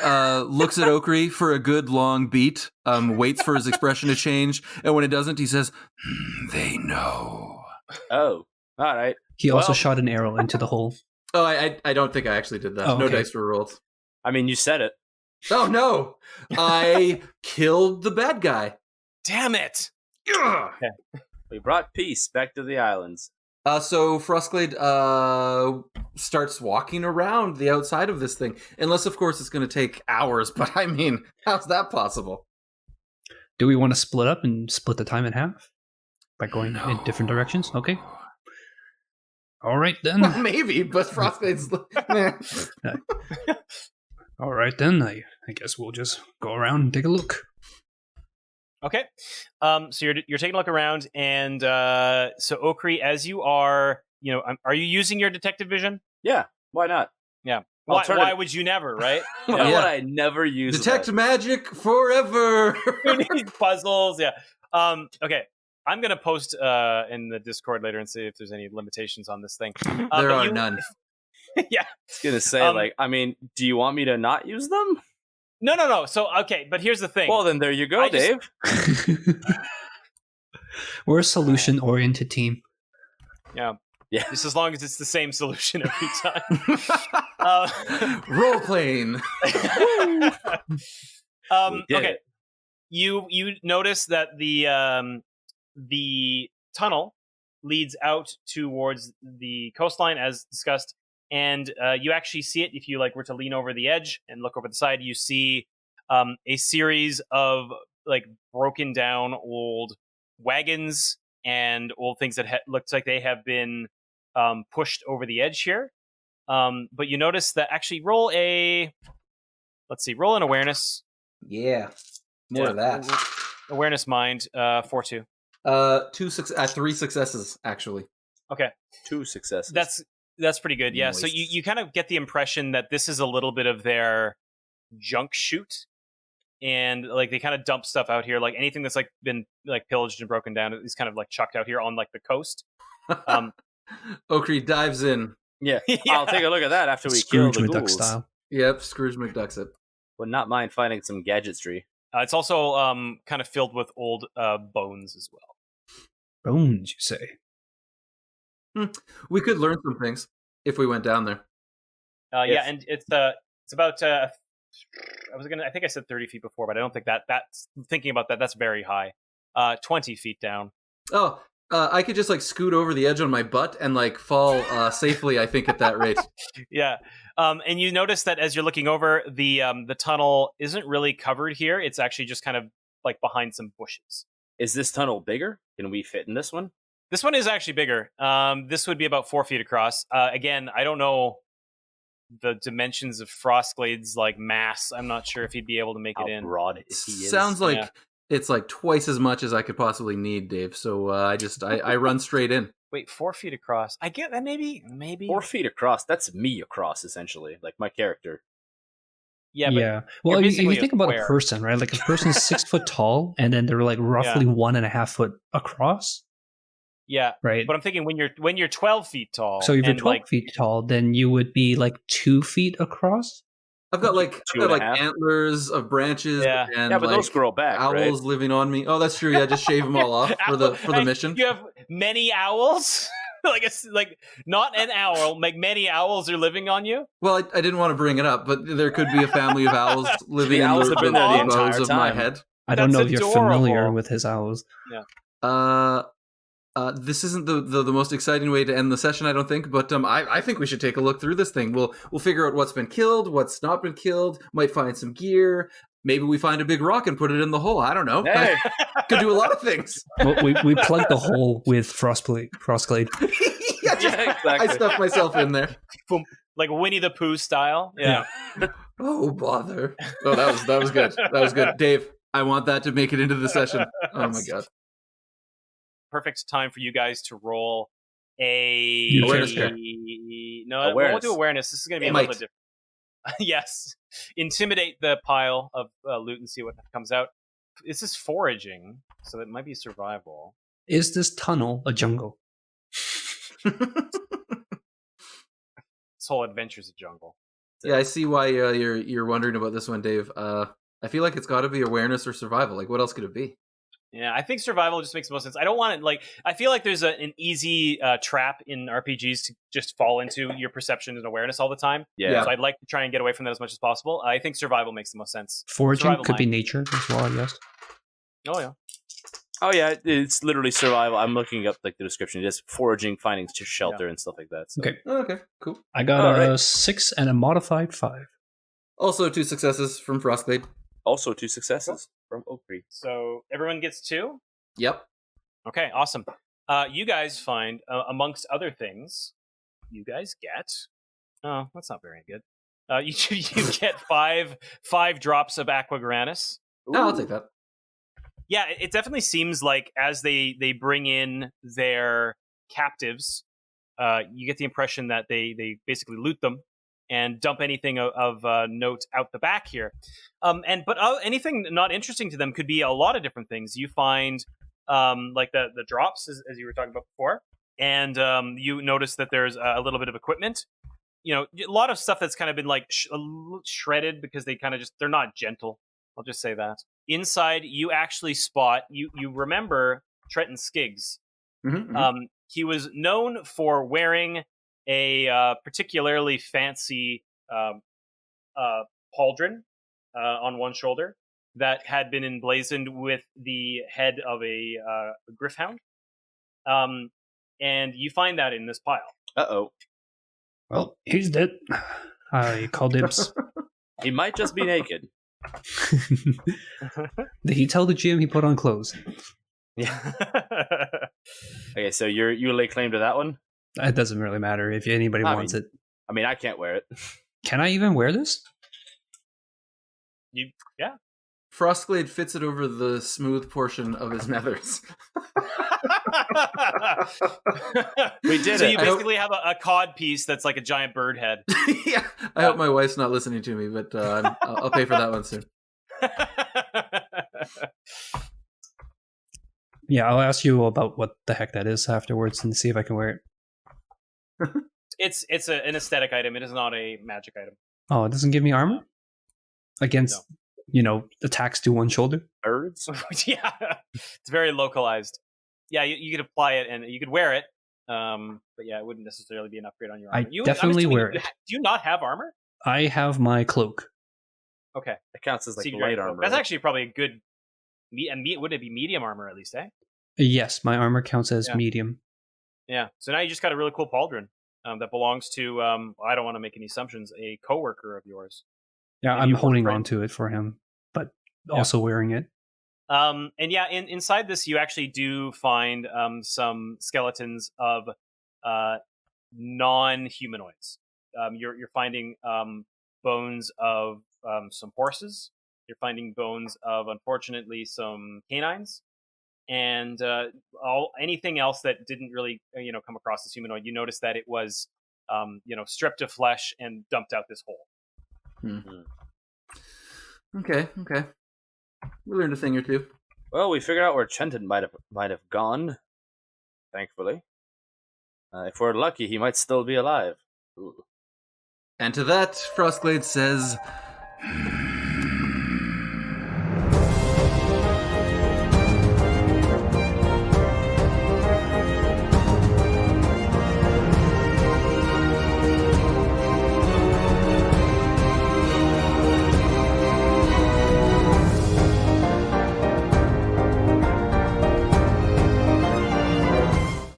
looks at Okri for a good long beat, waits for his expression to change, and when it doesn't, he says, They know. Oh, all right. He also Well- shot an arrow into the hole. "Oh, I don't think I actually did that. Oh, No okay. dice were rolled. I mean, you said it. Oh no, I killed the bad guy." Damn it. Ugh. We brought peace back to the islands. So Frostglade starts walking around the outside of this thing. Unless, of course, it's going to take hours. But I mean, how's that possible? Do we want to split up and split the time in half by going in different directions? Okay. All right, then. Well, maybe, but Frostglade's... All right, then. I guess we'll just go around and take a look. Okay. So you're taking a look around, and so Okri, as you are, are you using your detective vision? Yeah, why not? Yeah. Why would you never, right? Why would I never use Detect magic forever! Who needs puzzles? Yeah. Okay. I'm going to post in the Discord later and see if there's any limitations on this thing. There are none. Yeah. I was going to say, do you want me to not use them? No. So, okay, but here's the thing. Well, then there you go, Dave. We're a solution-oriented team. Yeah. Just as long as it's the same solution every time. Role-playing. Okay. You notice that the tunnel leads out towards the coastline, as discussed, and you actually see it. If you were to lean over the edge and look over the side, you see a series of broken down old wagons and old things that looks like they have been pushed over the edge here. But you notice that actually roll an awareness. Yeah, more of that. Awareness mind, 4-2. 3 successes actually. Okay, 2 successes. That's pretty good. Yeah. Moist. So you kind of get the impression that this is a little bit of their junk chute, and they kind of dump stuff out here, anything that's been pillaged and broken down is kind of chucked out here on the coast. Okri dives in. Yeah. I'll take a look at that after we Scrooge kill the McDuck ghouls. style. Yep, Scrooge McDuck's it. Would not mind finding some gadgetry. It's also kind of filled with old bones as well. Bones, you say? We could learn some things if we went down there. Yeah, and it's about I think I said 30 feet before, but I don't think that's thinking about that. That's very high. 20 feet down. Oh, I could just scoot over the edge on my butt and fall safely. I think at that rate. Yeah, and you notice that as you're looking over, the tunnel isn't really covered here. It's actually just kind of behind some bushes. Is this tunnel bigger? Can we fit in this one? This one is actually bigger. This would be about 4 feet across. Again, I don't know the dimensions of Frostglade's mass. I'm not sure if he'd be able to make it in. How broad he is. Sounds like it's twice as much as I could possibly need, Dave. So I run straight in. Wait, 4 feet across? I get that maybe 4 feet across. That's me across, essentially, my character. Yeah, but yeah. Well, if you think about a person, right? A person's 6 foot tall, and then they're roughly 1.5 foot across. Yeah, right. But I'm thinking when you're 12 feet tall. So if you're 12 feet tall, then you would be 2 feet across. I've got antlers of branches. Yeah, and but those grow back. Owls living on me. Oh, that's true. Yeah, just shave them all off for the mission. You have many owls. Not an owl. Many owls are living on you. Well, I didn't want to bring it up, but there could be a family of owls living in owls have been there the entire bows of time. my head. I don't know if you're familiar adorable. with his owls. Yeah. This isn't the most exciting way to end the session, I don't think. But I think we should take a look through this thing. We'll figure out what's been killed, what's not been killed. Might find some gear. Maybe we find a big rock and put it in the hole. I don't know. Hey. Could do a lot of things. Well, we plugged the hole with Frostglade. Yeah, exactly. I stuffed myself in there. Boom. Like Winnie the Pooh style. Yeah. Oh, bother. Oh, that was good. That was good. Dave, I want that to make it into the session. Oh, my God. Perfect time for you guys to roll a Awareness check. No, we won't do awareness. This is going to be a little bit different. Yes. Intimidate the pile of loot and see what comes out. This is foraging, so it might be survival. Is this tunnel a jungle? This whole adventure's a jungle. Yeah, I see why you're wondering about this one, Dave. I feel like it's got to be awareness or survival. What else could it be? Yeah, I think survival just makes the most sense. I don't want it I feel like there's an easy trap in RPGs to just fall into your perception and awareness all the time. Yeah. So I'd like to try and get away from that as much as possible. I think survival makes the most sense. Foraging Survival could be mind. nature as well, I guess. Oh, yeah. Oh yeah, it's literally survival. I'm looking up like the description, just foraging, finding shelter and stuff like that. So. Okay. Okay, cool. I got All a right. 6 and a modified 5. Also 2 successes from Frostglade. Also 2 successes from Okri. So everyone gets 2? Yep. Okay, awesome. You guys find, amongst other things, you guys get... Oh, that's not very good. You get five drops of Aqua Grannis. No, I'll take that. Yeah, it definitely seems like as they bring in their captives, you get the impression that they basically loot them and dump anything of note out the back here. But anything not interesting to them could be a lot of different things. You find like the drops, as you were talking about before, and you notice that there's a little bit of equipment. You know, a lot of stuff that's kind of been like shredded because they kind of they're not gentle. I'll just say that. Inside, you actually spot, you remember Trenton Skiggs. Mm-hmm. He was known for wearing a particularly fancy pauldron on one shoulder that had been emblazoned with the head of a griffhound. And you find that in this pile. Uh-oh. Well, he's dead. I called dibs. He might just be naked. Did he tell the GM he put on clothes? Yeah. Okay, so you lay claim to that one? It doesn't really matter if anybody wants it. I mean, I can't wear it. Can I even wear this? Yeah. Frostglade fits it over the smooth portion of his nethers. We did so it. you basically have a cod piece that's like a giant bird head. Yeah, I hope my wife's not listening to me, but I'll pay for that one soon. Yeah, I'll ask you about what the heck that is afterwards and see if I can wear it. It's an aesthetic item. It is not a magic item. Oh, it doesn't give me armor? Against, attacks to one shoulder? Birds? Yeah, it's very localized. Yeah, you could apply it and you could wear it. But yeah, it wouldn't necessarily be an upgrade on your armor. I definitely wear it. Do you not have armor? I have my cloak. Okay. It counts as like Secret light cloak. armor. That's actually probably a good... Wouldn't it be medium armor at least, eh? Yes, my armor counts as medium. Yeah. So now you just got a really cool pauldron that belongs to, I don't want to make any assumptions, a coworker of yours. Yeah, Maybe I'm you holding work on to it for him, but also wearing it. And yeah, inside this, you actually do find some skeletons of non-humanoids. You're finding bones of some horses. You're finding bones of, unfortunately, some canines, and anything else that didn't really come across as humanoid. You notice that it was stripped of flesh and dumped out this hole. Mm-hmm. Okay. We learned a thing or two. Well, we figured out where Chenton might have gone. Thankfully, if we're lucky, he might still be alive. Ooh. And to that, Frostglade says,